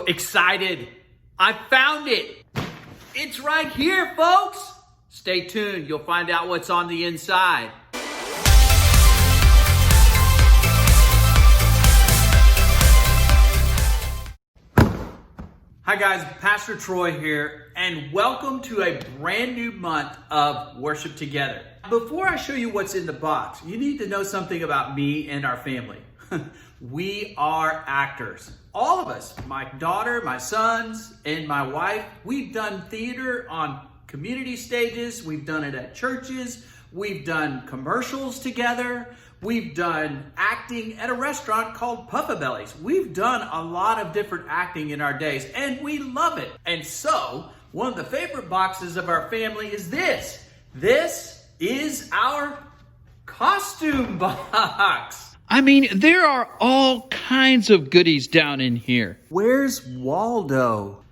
excited. I found it. It's right here, folks. Stay tuned. You'll find out what's on the inside. Hi guys, Pastor Troy here, and welcome to a brand new month of worship together. Before I show you what's in the box, you need to know something about me and our family. We are actors. All of us, my daughter, my sons, and my wife, we've done theater on community stages, we've done it at churches, we've done commercials together, we've done acting at a restaurant called Puffa Bellies. We've done a lot of different acting in our days, and we love it. And so, one of the favorite boxes of our family is this. This is our costume box. I mean, there are all kinds of goodies down in here. Where's Waldo?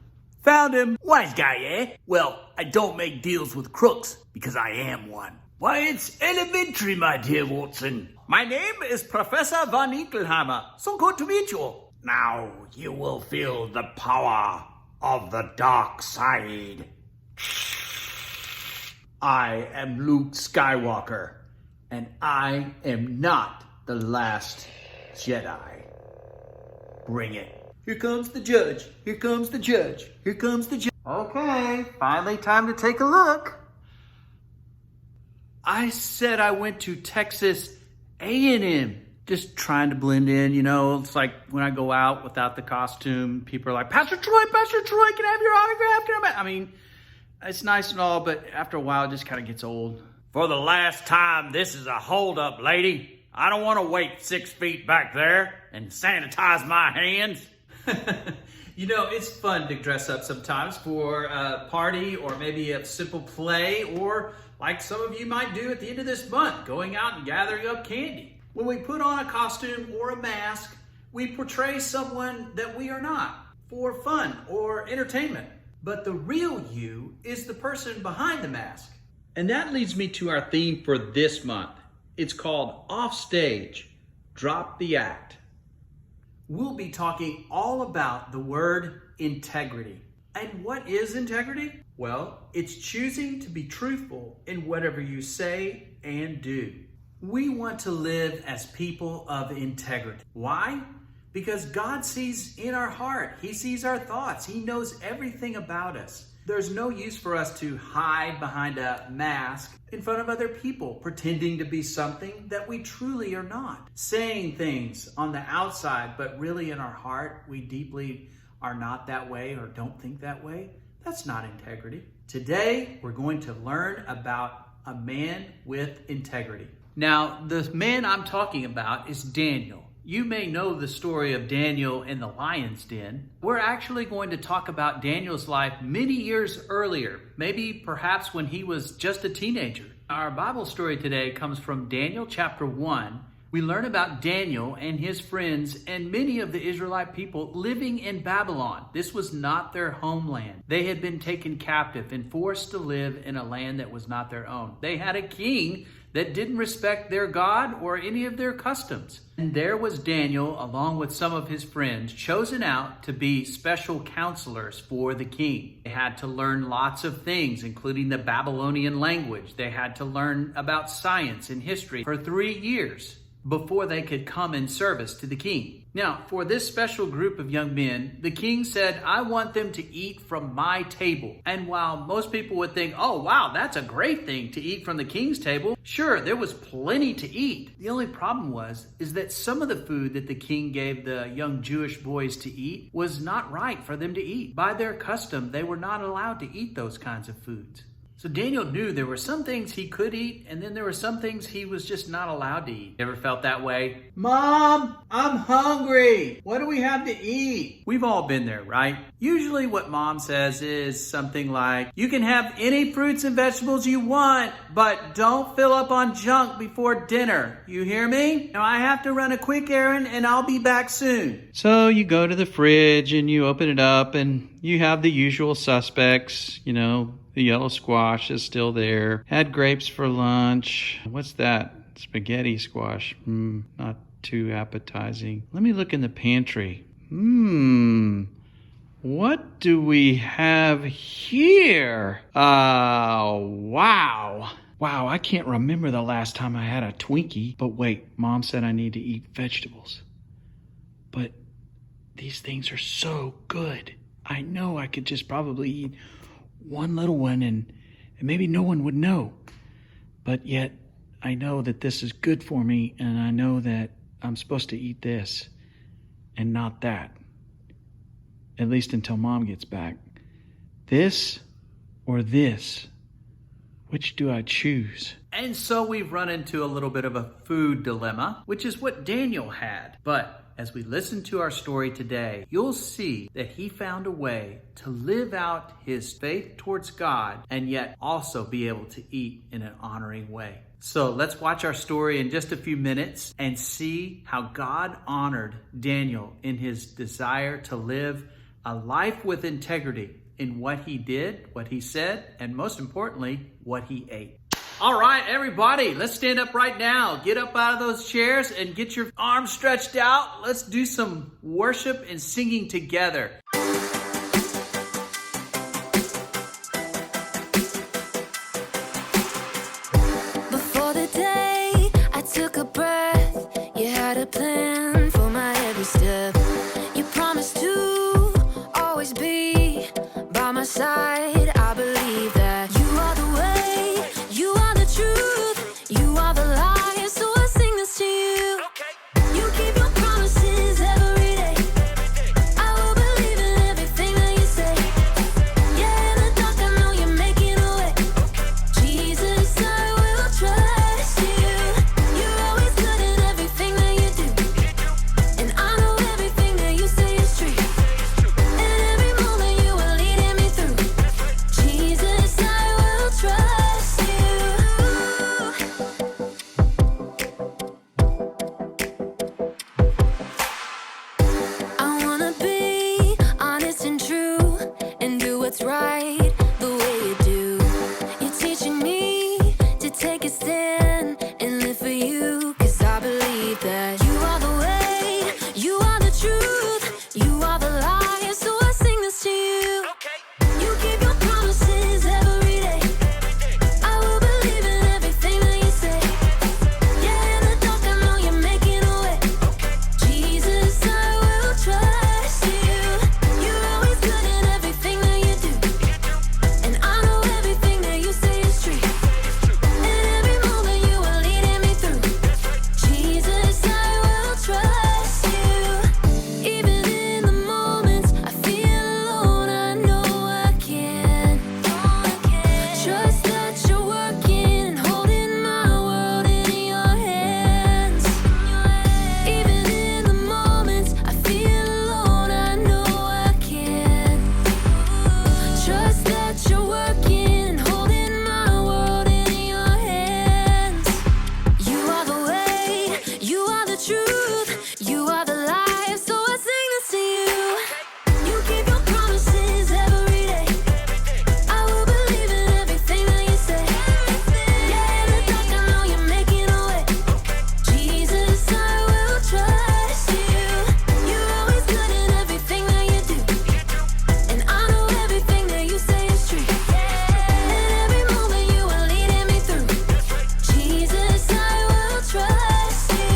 Found him. Wise guy, eh? Well, I don't make deals with crooks, because I am one. Why, it's elementary, my dear Watson. My name is Professor Von Inkelheimer. So good to meet you. Now you will feel the power of the dark side. I am Luke Skywalker, and I am not the last Jedi. Bring it. Here comes the judge. Here comes the judge. Here comes the judge. Okay, finally time to take a look. I said I went to Texas A&M. Just trying to blend in, you know. It's like when I go out without the costume, people are like, Pastor Troy, can I have your autograph? I mean, it's nice and all, but after a while, it just kind of gets old. For the last time, this is a holdup, lady. I don't want to wait 6 feet back there and sanitize my hands. You know, it's fun to dress up sometimes for a party or maybe a simple play, or like some of you might do at the end of this month, going out and gathering up candy. When we put on a costume or a mask, we portray someone that we are not for fun or entertainment. But the real you is the person behind the mask. And that leads me to our theme for this month. It's called Offstage, Drop the Act. We'll be talking all about the word integrity. And what is integrity? Well, it's choosing to be truthful in whatever you say and do. We want to live as people of integrity. Why? Because God sees in our heart. He sees our thoughts. He knows everything about us. There's no use for us to hide behind a mask in front of other people, pretending to be something that we truly are not. Saying things on the outside, but really in our heart, we deeply are not that way or don't think that way. That's not integrity. Today, we're going to learn about a man with integrity. Now, the man I'm talking about is Daniel. You may know the story of Daniel in the lion's den. We're actually going to talk about Daniel's life many years earlier, maybe perhaps when he was just a teenager. Our Bible story today comes from Daniel chapter 1. We learn about Daniel and his friends and many of the Israelite people living in Babylon. This was not their homeland. They had been taken captive and forced to live in a land that was not their own. They had a king that didn't respect their God or any of their customs. And there was Daniel, along with some of his friends, chosen out to be special counselors for the king. They had to learn lots of things, including the Babylonian language. They had to learn about science and history for 3 years before they could come in service to the king. Now, for this special group of young men, the king said, I want them to eat from my table. And while most people would think, oh, wow, that's a great thing to eat from the king's table, sure, there was plenty to eat. The only problem is that some of the food that the king gave the young Jewish boys to eat was not right for them to eat. By their custom, they were not allowed to eat those kinds of foods. So Daniel knew there were some things he could eat, and then there were some things he was just not allowed to eat. Ever felt that way? Mom, I'm hungry. What do we have to eat? We've all been there, right? Usually what mom says is something like, you can have any fruits and vegetables you want, but don't fill up on junk before dinner. You hear me? Now I have to run a quick errand and I'll be back soon. So you go to the fridge and you open it up and you have the usual suspects, you know, the yellow squash is still there. Had grapes for lunch. What's that? Spaghetti squash. Not too appetizing. Let me look in the pantry. What do we have here? Wow. Wow, I can't remember the last time I had a Twinkie. But wait, Mom said I need to eat vegetables. But these things are so good. I know I could just probably eat one little one and maybe no one would know. But yet, I know that this is good for me, and I know that I'm supposed to eat this and not that. At least until Mom gets back. This or this? Which do I choose? And so we've run into a little bit of a food dilemma, which is what Daniel had. But as we listen to our story today, you'll see that he found a way to live out his faith towards God and yet also be able to eat in an honoring way. So let's watch our story in just a few minutes and see how God honored Daniel in his desire to live a life with integrity in what he did, what he said, and most importantly, what he ate. All right, everybody, let's stand up right now. Get up out of those chairs and get your arms stretched out. Let's do some worship and singing together. Before the day I took a breath, you had a plan for my every step. You promised to always be by my side. I believe that you are the way, you are the truth, you are the light. So I sing this to you. You keep your promises every day. I will believe in everything that you say. Yeah, in the dark I know you're making a way. Jesus, I will trust you. You're always good at everything that you do, and I know everything that you say is true. And every moment you are leading me through. Jesus, I will trust you. I wanna be honest and true and do what's right the way you do. You're teaching me to take a stand and live for you, 'cause I believe that you are the way, you are the truth, you are the light. So I sing this to you. You keep your promises every day. I will believe in everything that you say. Yeah, in the dark I know you're making a way. Jesus, I will trust you. You're always good at everything that you do, and I know everything that you say is true. And every moment you are leading me through. Jesus, I will trust you. Even in the moments I feel alone, I know I can trust that you're working and holding my world in your hands. Even in the moments I feel alone, I know I can trust that you're working and holding my world in your hands. You are the way, you are the truth, you are the life. So I sing this to you. You keep your promises every day. I will believe in everything that you say. Yeah, in the dark I know you're making a way. Jesus, I will trust you. You're always good at everything that you do, and I know everything that you say is true. And every moment you are leading me through. Jesus, I will trust you.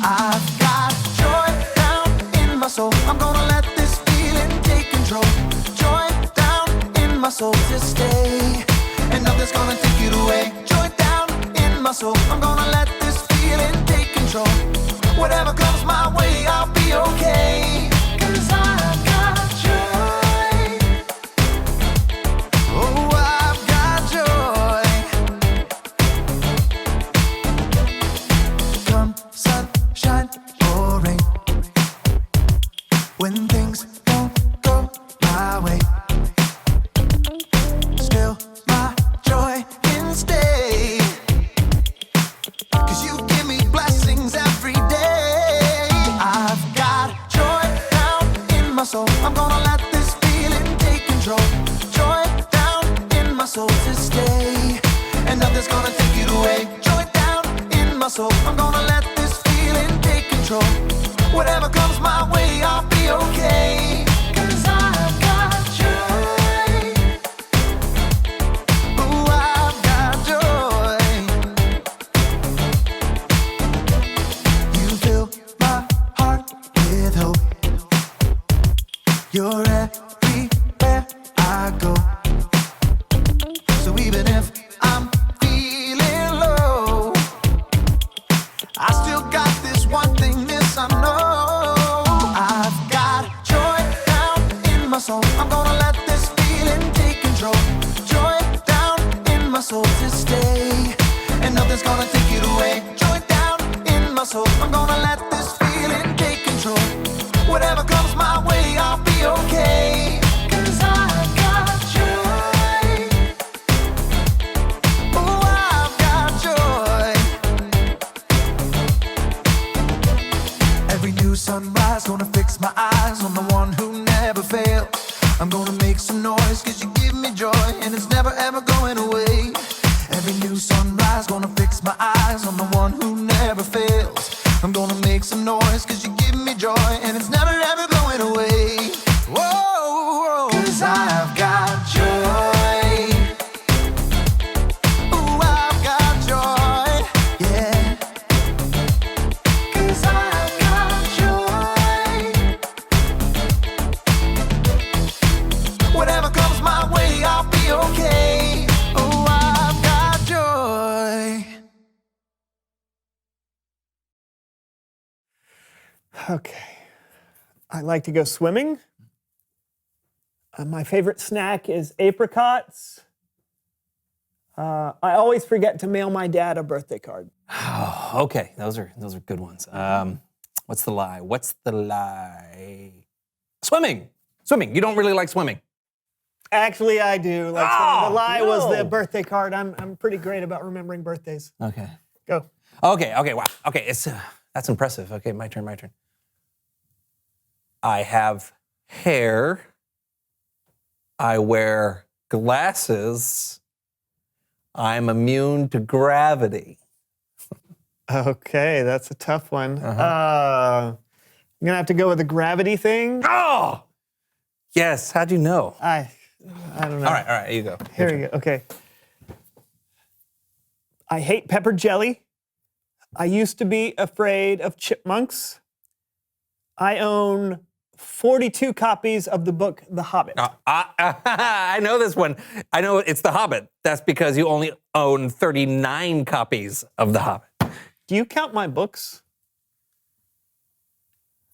I've got joy down in my soul. I'm gonna let this feeling take control. Joy down in my soul to stay, and nothing's gonna take it away. Joy down in my soul. I'm gonna let this feeling take control. Whatever comes my way, I'll be okay. 'Cause I've got joy. Oh, I've got joy. Come sunshine or rain, when things don't go my way, still my joy can stay. 'Cause you give me blessings every day. I've got joy down in my soul. I'm gonna let this feeling take control. Joy down in my soul to stay, and nothing's gonna take it away. Joy down in my soul. I'm gonna let this feeling take control. Whatever comes my way, I'll be okay. 'Cause I've got joy. Ooh, I've got joy. You fill my heart with hope. You're everywhere I go. So even if I'm feeling low, I still got this one thing, this I know. I've got joy down in my soul. I'm gonna let this feeling take control. Joy down in my soul to stay, and nothing's gonna take it away. Joy down in my soul. I'm gonna let this feeling take control. Whatever comes my way, I'll be okay. 'Cause I've got joy. Oh, I've got joy. Every new sunrise gonna fix my eyes on the one who never fails. I'm gonna make some noise 'cause you give me joy and it's never ever going away. Every new sunrise gonna fix my eyes on the one who never fails. I'm gonna make some noise 'cause you give me joy and it's never ever going away. Whoa, 'cause I've got joy. Ooh, I've got joy, yeah. 'Cause I've got joy. Whatever comes my way, I'll be okay. Oh, I've got joy. Okay. I like to go swimming. My favorite snack is apricots. I always forget to mail my dad a birthday card. Oh, okay, those are good ones. What's the lie? What's the lie? Swimming. Swimming. You don't really like swimming. Actually, I do. Like Oh, the lie was the no. birthday card. I'm pretty great about remembering birthdays. Okay. Go. Okay. Wow. Okay. That's impressive. Okay, my turn. I have hair. I wear glasses. I'm immune to gravity. Okay, that's a tough one. I'm gonna have to go with the gravity thing. Oh! Yes, how'd you know? I don't know. All right, you go. Here we go. Okay. I hate pepper jelly. I used to be afraid of chipmunks. I own 42 copies of the book The Hobbit. I know this one. I know it's The Hobbit. That's because you only own 39 copies of The Hobbit. Do you count my books?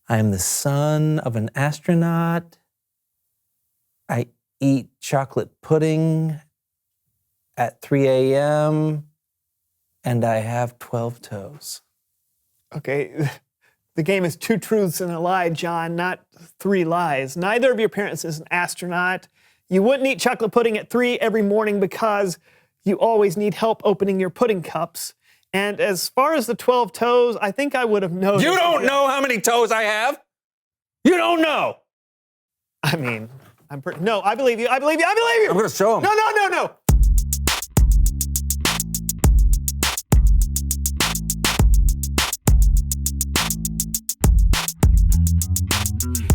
I am the son of an astronaut. I eat chocolate pudding at 3 a.m. and I have 12 toes. Okay, the game is 2 truths and a lie, John, not 3 lies. Neither of your parents is an astronaut. You wouldn't eat chocolate pudding at 3 every morning because you always need help opening your pudding cups. And as far as the 12 toes, I think I would have noticed. You don't know how many toes I have? You don't know. I mean, no, I believe you. I believe you. I believe you. I'm going to show them. No.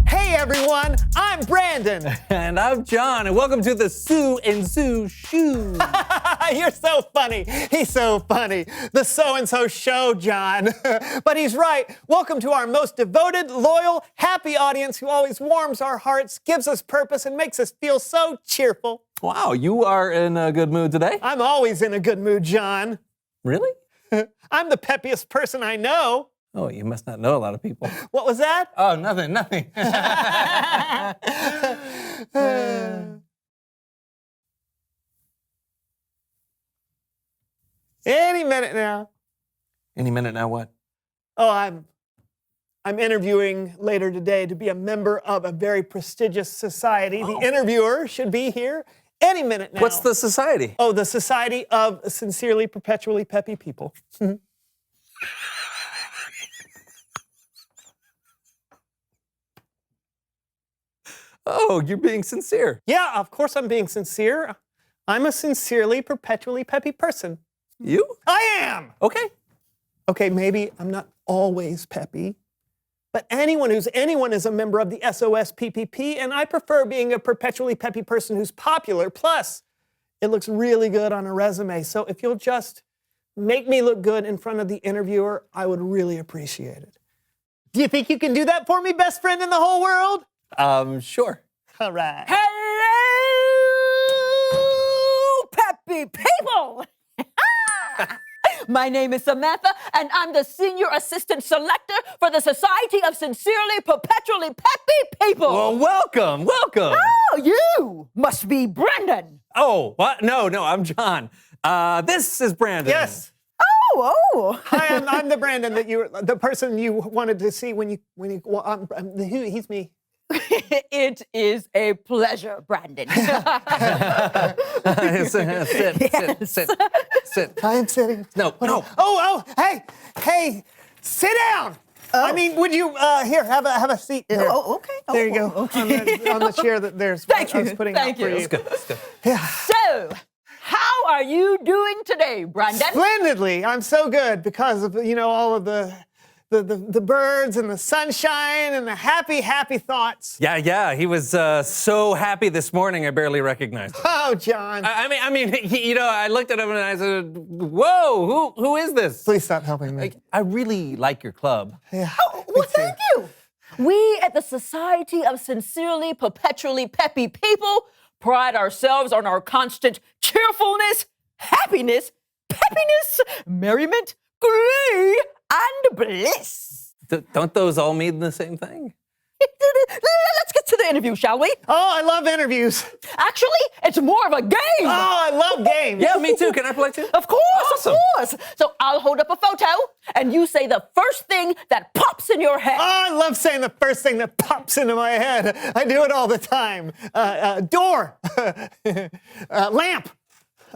Hey everyone, I'm Brandon. And I'm John, and welcome to the Sue and Sue Shoe. You're so funny. He's so funny. The so-and-so show, John. But he's right. Welcome to our most devoted, loyal, happy audience who always warms our hearts, gives us purpose, and makes us feel so cheerful. Wow, you are in a good mood today? I'm always in a good mood, John. Really? I'm the peppiest person I know. Oh, you must not know a lot of people. What was that? Oh, nothing. Any minute now. Any minute now, what? Oh, I'm interviewing later today to be a member of a very prestigious society. The interviewer should be here any minute now. What's the society? Oh, the Society of Sincerely Perpetually Peppy People. Oh, you're being sincere. Yeah, of course I'm being sincere. I'm a sincerely, perpetually peppy person. You? I am! Okay. Okay, maybe I'm not always peppy. But anyone who's anyone is a member of the SOS PPP, and I prefer being a perpetually peppy person who's popular. Plus, it looks really good on a resume. So if you'll just make me look good in front of the interviewer, I would really appreciate it. Do you think you can do that for me, best friend in the whole world? Sure. All right. Hello, peppy people! My name is Samantha, and I'm the Senior Assistant Selector for the Society of Sincerely Perpetually Peppy People. Well, welcome. Oh, you must be Brendan. Oh, what? No, I'm John. This is Brandon. Yes. Oh. Hi, I'm the Brandon the person you wanted to see when you, he's me. It is a pleasure, Brandon. Sit. I am sitting. No. Hey, sit down. I mean, would you, here, have a seat there. Oh, okay. There you go. Okay. On the chair that there's. Thank I was you. putting Thank out for you. you. Let's go. Yeah. So, how are you doing today, Brandon? Splendidly. I'm so good because of, all of the birds and the sunshine and the happy thoughts. Yeah. He was so happy this morning. I barely recognized him. Oh, John. I mean, I looked at him and I said, "Whoa, who is this?" Please stop helping me. I really like your club. Yeah. Well, thank you. We at the Society of Sincerely Perpetually Peppy People pride ourselves on our constant cheerfulness, happiness, peppiness, merriment, glee, and bliss. Don't those all mean the same thing? Let's get to the interview, shall we? Oh, I love interviews. Actually, it's more of a game. Oh, I love games. Yeah, me too. Can I play too? Of course, Awesome. of course. So I'll hold up a photo, and you say the first thing that pops in your head. Oh, I love saying the first thing that pops into my head. I do it all the time. Door. Lamp.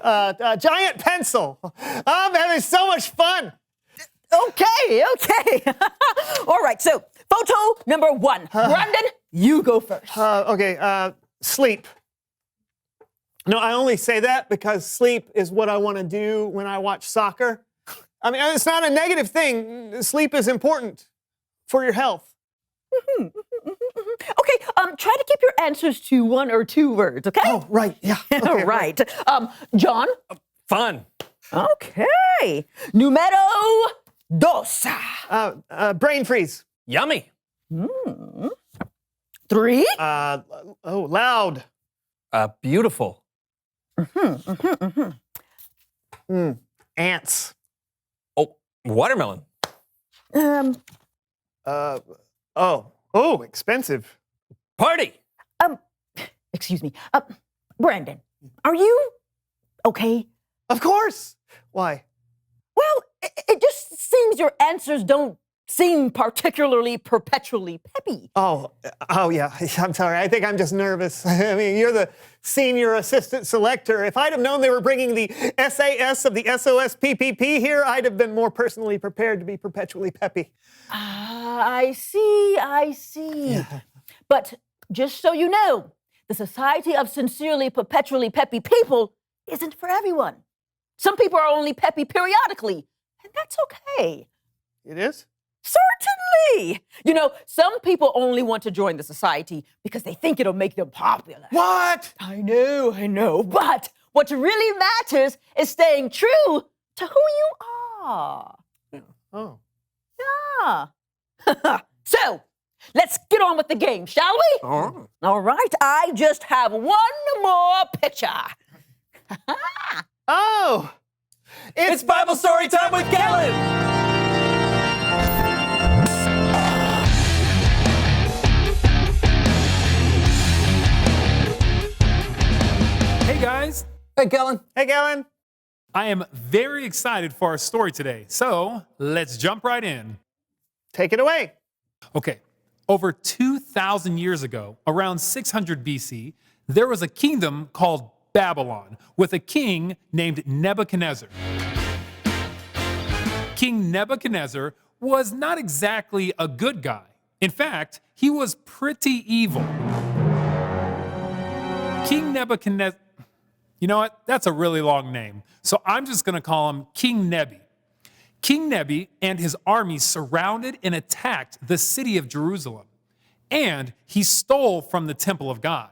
Giant pencil. I'm having so much fun. Okay. All right, so photo number one. Brandon, you go first. Okay, sleep. No, I only say that because sleep is what I want to do when I watch soccer. I mean, it's not a negative thing. Sleep is important for your health. Okay, try to keep your answers to one or two words, okay? Oh, right, yeah. Okay, All right. John? Fun. Okay. Numero dos. Brain freeze. Yummy. 3. Loud. Beautiful. Ants. Oh, watermelon. Expensive. Party. Excuse me. Brandon, are you okay? Of course. Why? Well, it just seems your answers don't seem particularly perpetually peppy. Oh, yeah. I'm sorry. I think I'm just nervous. I mean, you're the senior assistant selector. If I'd have known they were bringing the SAS of the SOS PPP here, I'd have been more personally prepared to be perpetually peppy. I see. But just so you know, the Society of Sincerely Perpetually Peppy People isn't for everyone. Some people are only peppy periodically, and that's okay. It is? Certainly. Some people only want to join the society because they think it'll make them popular. What? I know. But what really matters is staying true to who you are. Oh. Yeah. So, let's get on with the game, shall we? All right, I just have one more picture. Oh! It's Bible story time with Kellen. Hey guys, Hey, Kellen. Hey, Galen. I am very excited for our story today. So let's jump right in. Take it away. Okay, over 2,000 years ago, around 600 BC, there was a kingdom called Babylon with a king named Nebuchadnezzar. King Nebuchadnezzar was not exactly a good guy. In fact, he was pretty evil. King Nebuchadnezzar, you know what? That's a really long name. So I'm just going to call him King Nebi. King Nebi and his army surrounded and attacked the city of Jerusalem, and he stole from the temple of God.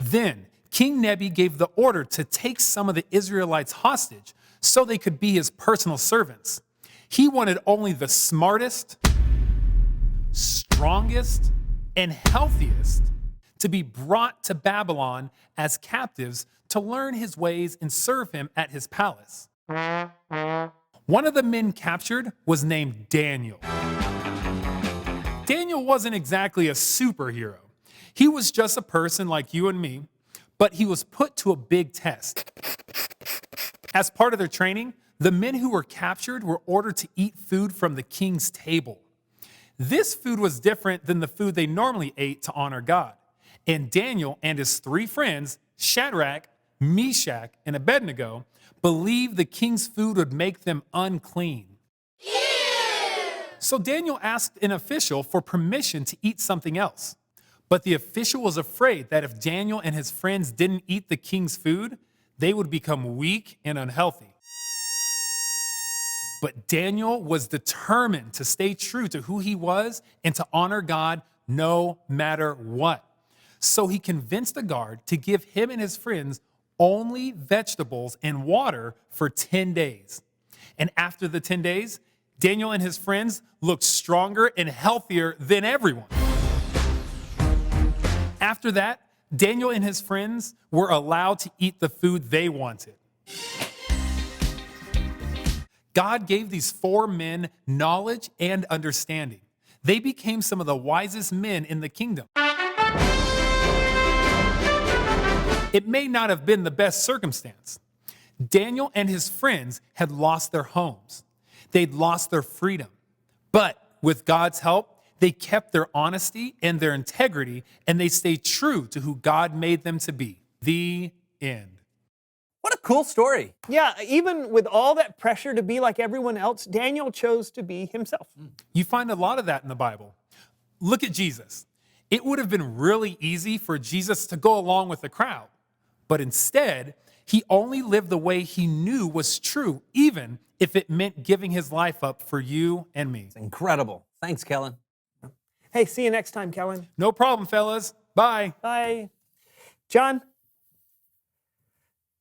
Then King Nebi gave the order to take some of the Israelites hostage so they could be his personal servants. He wanted only the smartest, strongest, and healthiest to be brought to Babylon as captives to learn his ways and serve him at his palace. One of the men captured was named Daniel. Daniel wasn't exactly a superhero. He was just a person like you and me, but he was put to a big test. As part of their training, the men who were captured were ordered to eat food from the king's table. This food was different than the food they normally ate to honor God. And Daniel and his 3 friends, Shadrach, Meshach, and Abednego, believed the king's food would make them unclean. So Daniel asked an official for permission to eat something else. But the official was afraid that if Daniel and his friends didn't eat the king's food, they would become weak and unhealthy. But Daniel was determined to stay true to who he was and to honor God no matter what. So he convinced the guard to give him and his friends only vegetables and water for 10 days. And after the 10 days, Daniel and his friends looked stronger and healthier than everyone. After that, Daniel and his friends were allowed to eat the food they wanted. God gave these 4 men knowledge and understanding. They became some of the wisest men in the kingdom. It may not have been the best circumstance. Daniel and his friends had lost their homes. They'd lost their freedom. But with God's help, they kept their honesty and their integrity, and they stayed true to who God made them to be. The end. What a cool story. Yeah, even with all that pressure to be like everyone else, Daniel chose to be himself. You find a lot of that in the Bible. Look at Jesus. It would have been really easy for Jesus to go along with the crowd, but instead, he only lived the way he knew was true, even if it meant giving his life up for you and me. Incredible. Thanks, Kellen. Hey, see you next time, Kellen. No problem, fellas. Bye. Bye. John,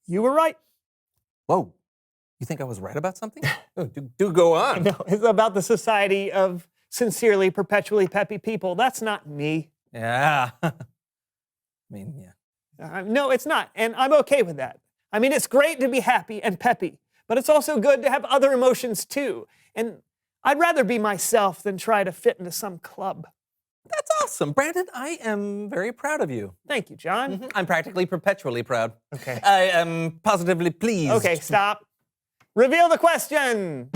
you were right. Whoa. You think I was right about something? Oh, do go on. No, it's about the Society of Sincerely Perpetually Peppy People. That's not me. Yeah. I mean, yeah. No, it's not. And I'm okay with that. I mean, it's great to be happy and peppy, but it's also good to have other emotions too. And I'd rather be myself than try to fit into some club. That's awesome. Brandon, I am very proud of you. Thank you, John. I'm practically perpetually proud. Okay. I am positively pleased. Okay, stop. Reveal the question.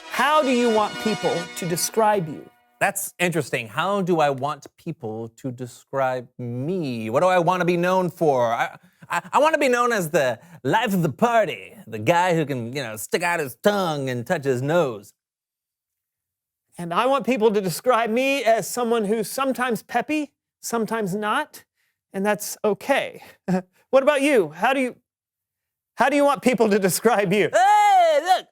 How do you want people to describe you? That's interesting. How do I want people to describe me? What do I want to be known for? I want to be known as the life of the party, the guy who can, stick out his tongue and touch his nose. And I want people to describe me as someone who's sometimes peppy, sometimes not, and that's okay. What about you? How do you want people to describe you? Hey, look!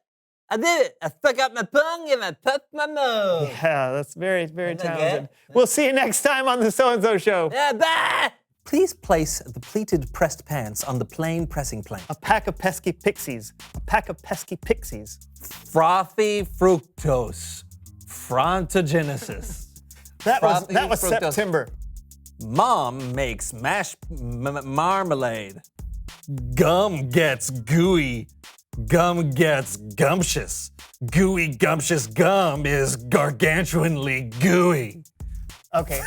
I did it. I stuck out my tongue and I touched my nose. Yeah, that's very, very Isn't that talented. good? We'll see you next time on the So-and-so Show. Yeah, bye! Please place the pleated pressed pants on the plain pressing plank. A pack of pesky pixies. A pack of pesky pixies. Frothy fructose. Frontogenesis. That was Frothy fructose. September. Mom makes mashed marmalade. Gum gets gooey. Gum gets gumptious. Gooey gumptious gum is gargantuanly gooey. Okay.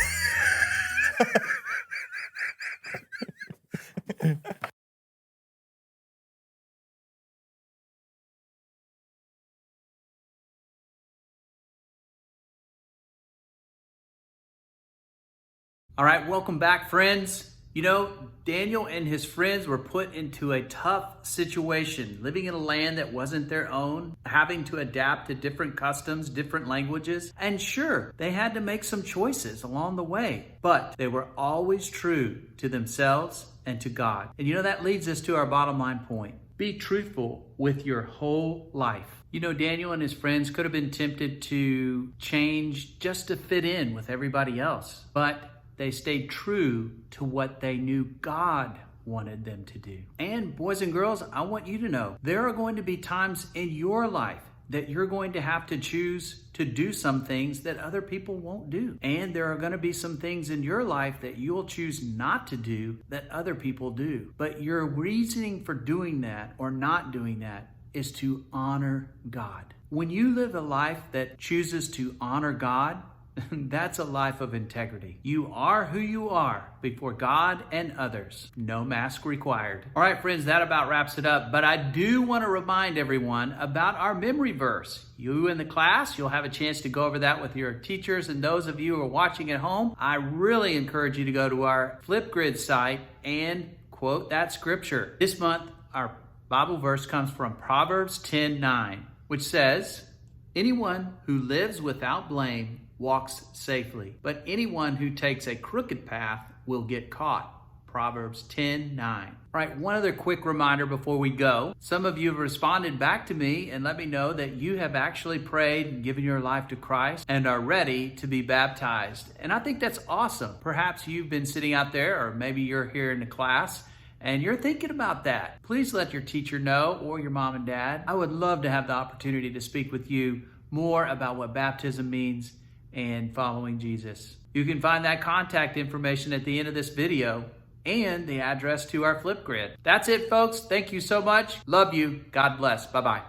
All right, welcome back, friends. You know, Daniel and his friends were put into a tough situation, living in a land that wasn't their own, having to adapt to different customs, different languages. And sure, they had to make some choices along the way, but they were always true to themselves and to God. And you know, that leads us to our bottom line point. Be truthful with your whole life. You know, Daniel and his friends could have been tempted to change just to fit in with everybody else, but they stayed true to what they knew God wanted them to do. And boys and girls, I want you to know there are going to be times in your life that you're going to have to choose to do some things that other people won't do. And there are going to be some things in your life that you'll choose not to do that other people do. But your reasoning for doing that or not doing that is to honor God. When you live a life that chooses to honor God, that's a life of integrity. You are who you are before God and others. No mask required. All right, friends, that about wraps it up. But I do want to remind everyone about our memory verse. You in the class, you'll have a chance to go over that with your teachers, and those of you who are watching at home, I really encourage you to go to our Flipgrid site and quote that scripture. This month, our Bible verse comes from Proverbs 10:9, which says, "Anyone who lives without blame walks safely, but anyone who takes a crooked path will get caught." Proverbs 10:9. All right, one other quick reminder before we go. Some of you have responded back to me and let me know that you have actually prayed and given your life to Christ and are ready to be baptized. And I think that's awesome. Perhaps you've been sitting out there, or maybe you're here in the class and you're thinking about that. Please let your teacher know, or your mom and dad. I would love to have the opportunity to speak with you more about what baptism means and following Jesus. You can find that contact information at the end of this video and the address to our Flipgrid. That's it, folks. Thank you so much. Love you. God bless. Bye-bye.